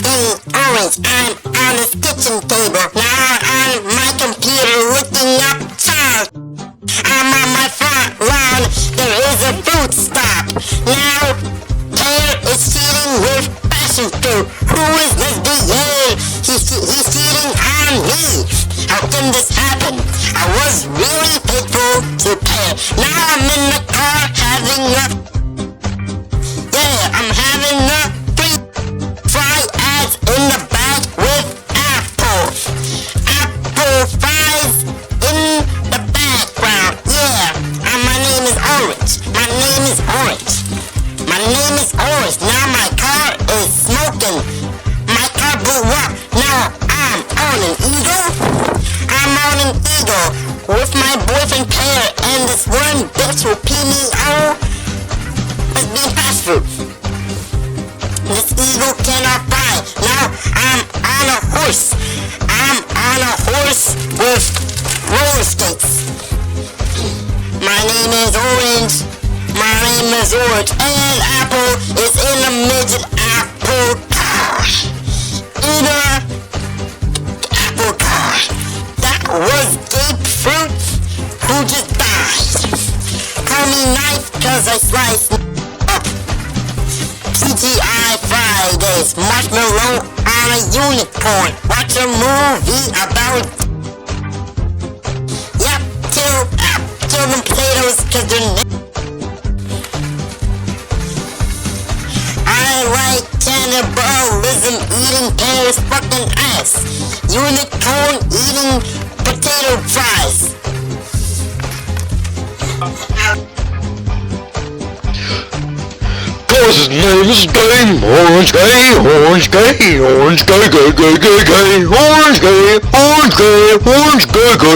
getting orange. I'm on this kitchen table. Now on my computer looking up child. I'm on my front lawn. There is a fruit stop. Now Pear is cheating with passion fruit. Who is this DA? He's cheating on me. How can this happen? I was really faithful to Pear. Now I'm in the car having a I'm having a free fry ads in the back with apple. Apple fries in the background. Yeah, and my name is Orange. My name is Orange. My name is Orange. Now my car is smoking. My car blew up. Now I'm on an eagle. I'm on an eagle with my boyfriend Pear and this one bitch who pee me out. It's being fast food. This eagle cannot fly. Now I'm on a horse. I'm on a horse with roller skates. My name is Orange. My name is Orange. And Apple is in a midget apple car. In a apple car. That was grapefruit who just died. Call me knife cause I sliced up. TGI Fridays, marshmallow on a unicorn. Watch a movie about. Yep, kill them potatoes cause they're I like cannibalism, eating Pear's fucking ass. Unicorn eating potato fries. His name is Game Orange Gay, Orange Gay, Orange Gay, Gay, Gay, Gay, Gay, Orange Gay, Orange Gay, Orange Gay, Gay.